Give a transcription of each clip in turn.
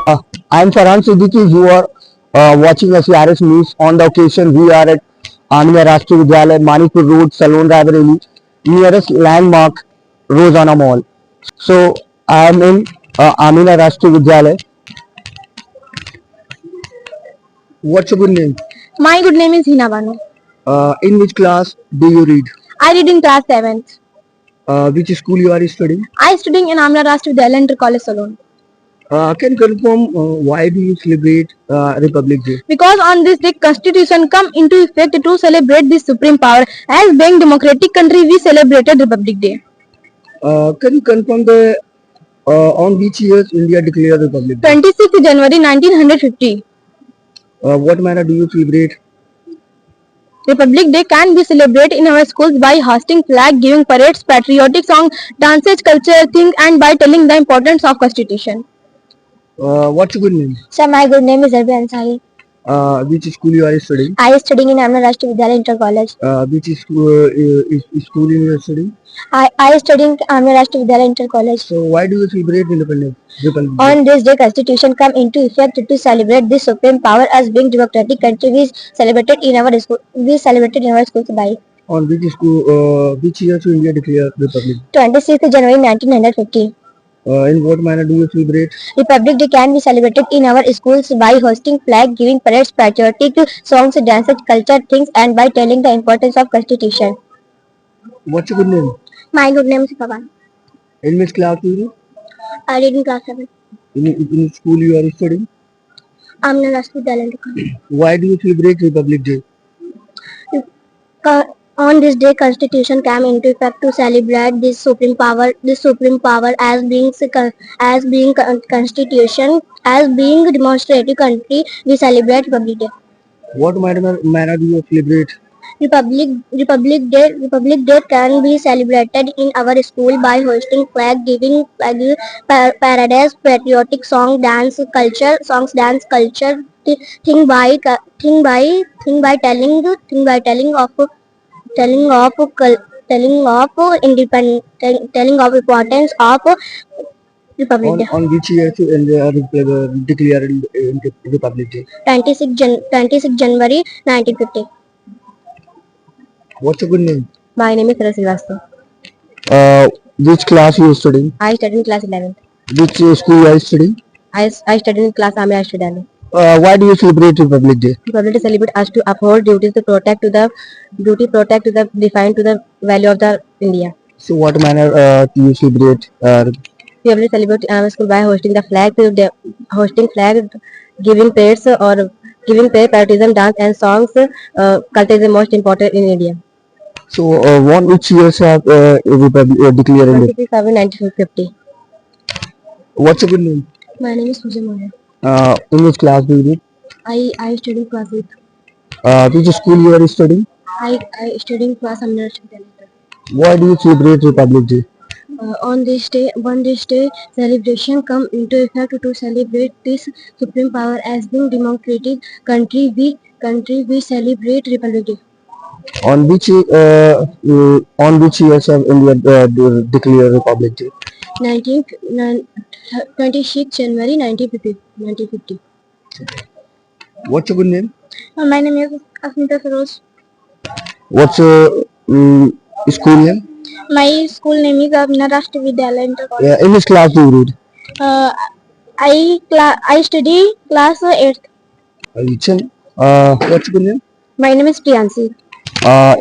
I'm Farhan Siddiqui. You are watching a CRS News. On the occasion, we are at Amina Rashtriya Vidyalaya, Manipur Road, Salon Raebareli, nearest landmark, Rozana Mall. So, I am in Amina Rashtriya Vidyalaya. What's your good name? My good name is Hina Banu. In which class do you read? I read in class 7th. Which school you are studying? I studying in Amna Rashtra Vidyalaya Inter College Salon. Can you confirm why do you celebrate Republic Day? Because on this day, Constitution come into effect to celebrate the supreme power. As being democratic country, we celebrated Republic Day. Can you confirm the on which years India declared Republic Day? 26th January 1950. What manner do you celebrate? Republic Day can be celebrated in our schools by hosting flag, giving parades, patriotic song, dances, culture things, and by telling the importance of Constitution. What's your good name? Sir, my good name is Arbi Ansari. Which school you are studying? I am studying in Amna Rashtra Vidyalaya Inter College. Which school you are studying? I am studying Amna Rashtra Vidyalaya Inter College. So why do you celebrate Independence? Republic Day? On this day, Constitution come into effect to celebrate this supreme power as being democratic country. We celebrated in our school. We celebrated in our schools by On which school? Which year to India declare Republic? 26th January 1950. In what manner do you celebrate? Republic Day can be celebrated in our schools by hosting flag, giving parades, patriotic songs, dances, culture things, and by telling the importance of Constitution. What's your good name? My good name is Pavan. In which class do you? I read in class 7. In school you are studying? Amna Rashtra Vidyalaya. Why do you celebrate Republic Day? On this day, Constitution came into effect to celebrate this supreme power. This supreme power as being Constitution, as being demonstrative country. We celebrate Republic Day. What manner do you celebrate? Republic Day can be celebrated in our school by hosting flag, giving parades, patriotic songs, dance culture, thing by telling of telling of importance of Republic Day. On which year to India declare Republic Day? 26 January 1950. What's your good name? My name is Sarah Srivastava. Which class you are studying? I studied in class 11th. Which school you are studying? I studied in class Amir Ashwadani. Why do you celebrate Republic Day? Republic Day celebrate us to uphold duties to protect to the define to the value of the India. So what manner do you celebrate? We will celebrate our school by hosting the flag, giving parades or giving patriotism, dance and songs. Culture is the most important in India. So which years have Republic declared? 26 February 1950. What's your good name? My name is Pooja Moya. In which class do you read? I study class 8. Which school you are studying? I study in class Amir Ashwadani. Why do you celebrate Republic Day? On this day, celebration come into effect to celebrate this supreme power as being democratic country. We celebrate Republic Day. On which years have India declared Republic Day? 26 January 1950. What's your good name? My name is Asmita Saroj. What's your school name? My school name is Amina Rashtra Vidyalaya Inter College. In which class do you read? I study class 8th. What's your good name? My name is Priyansi.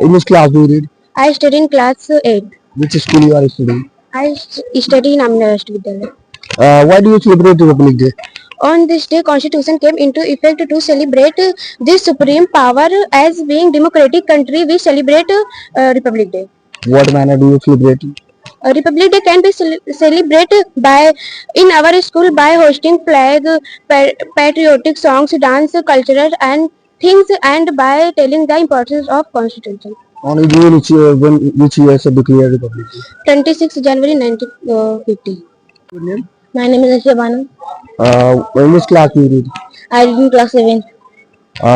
In which class do you read? I study in class 8. Which school you are studying? I study in Amina Rashtra Vidyalaya. Why do you celebrate Republic Day? On this day, Constitution came into effect to celebrate this supreme power as being democratic country. We celebrate Republic Day. What manner do you celebrate? Republic Day can be celebrated in our school by hosting flag, patriotic songs, dance, cultural and things, and by telling the importance of Constitution. On which year have declared Republic Day? 26 January 1950. Good name? My name is Asya Banu. In which class do you read? I read in class 7.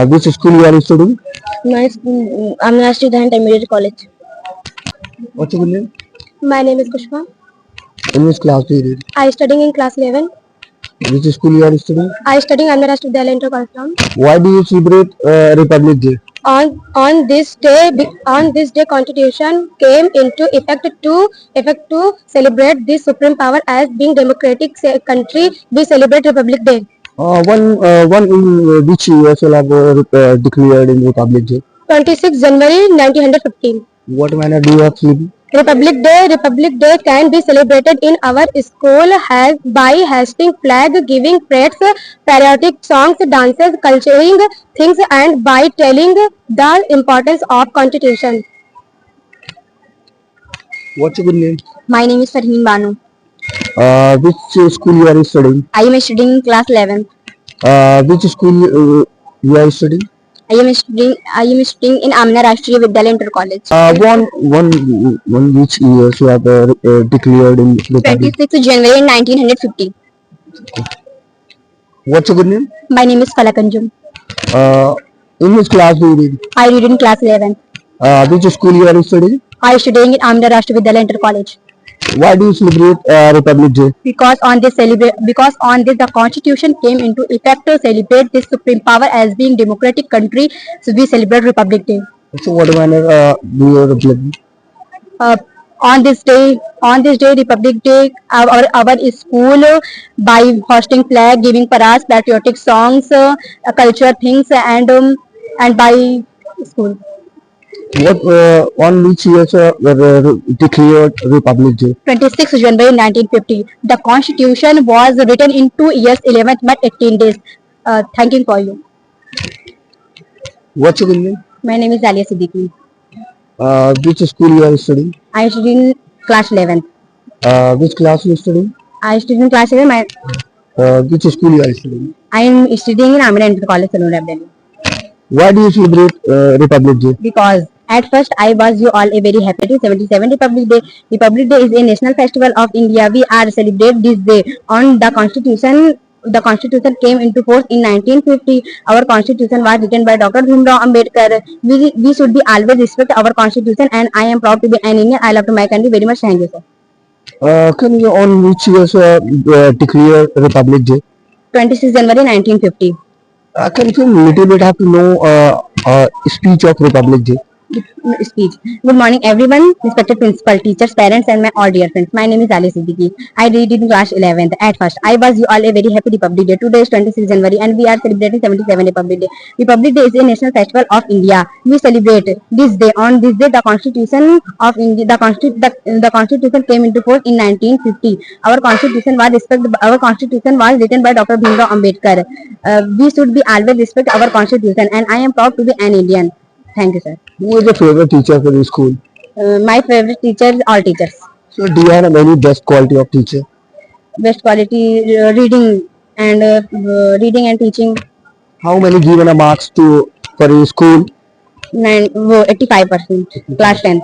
Which school you are studying? My school, Amina Rashtra Intermediate College. What's your good name? My name is Kushma. In which class do you read? I studying in class 11. Which school you are studying? I studying Andhra Rashtra Vidyalaya Inter College Ground. Why do you celebrate Republic Day? On this day, Constitution came into effect to celebrate this supreme power as being democratic country. We celebrate Republic Day. One in which year shall have declared in Republic Day? 26 January 1915. What manner do you have celebrate? Republic Day can be celebrated in our school by hoisting flag, giving parades, patriotic songs, dances, culturing things, and by telling the importance of Constitution. What's your good name? My name is Farheen Banu. Which school you are studying? I am studying class 11. Which school you are studying? I am studying in Amna Rashtriya Vidyalaya Inter College. One which year you have declared in Republic? 26 January 1950. What's your good name? My name is Falakanjum. In which class do you read? I read in class 11. Which school you are studying? I am studying in Amna Rashtriya Vidyalaya Inter College. Why do you celebrate Republic Day? Because on this the Constitution came into effect to celebrate this supreme power as being democratic country. So we celebrate Republic Day. So what manner do you Republic? On this day, Republic Day, our school by hosting flag, giving paras, patriotic songs, culture things, and by school. What on which year were declared Republic Day? 26 January 1950. The Constitution was written in 2 years, 11th month, 18 days. Thanking for you. What's your good name? My name is Alia Siddiqui. Which school you are studying? I am studying class 11th. Which class you are studying? I am studying class 11. Which school you are studying? I am studying in Amina Inter College, Salon Rabdali. Why do you celebrate Republic Day? Because at first I was you all a very happy to 77 Republic Day. Republic Day is a national festival of India. We are celebrate this day on the Constitution. The Constitution came into force in 1950. Our Constitution was written by Dr. Bhimrao Ambedkar. We should be always respect our Constitution, and I am proud to be an Indian. I love my country very much. Thank you, sir. Can you on which year declare Republic Day? 26 January 1950. Can you little bit have to know speech of Republic Day? Speech. Good morning, everyone, respected principal, teachers, parents, and my all dear friends. My name is Ali Siddiqui. I read in class 11th. At first, I was you all a very happy Republic Day. Today is 26 January, and we are celebrating 77 Republic Day. Republic Day is a national festival of India. We celebrate this day. On this day, the Constitution of India, the Constitution came into force in 1950. Our Constitution was written by Dr. Bhimrao Ambedkar. We should be always respect our Constitution, and I am proud to be an Indian. Thank you, sir. Who is your favorite teacher for the school? My favorite teachers, all teachers. So do you have any best quality of teacher? Best quality reading and teaching. How many given a marks to for your school? 85%. Class 10th.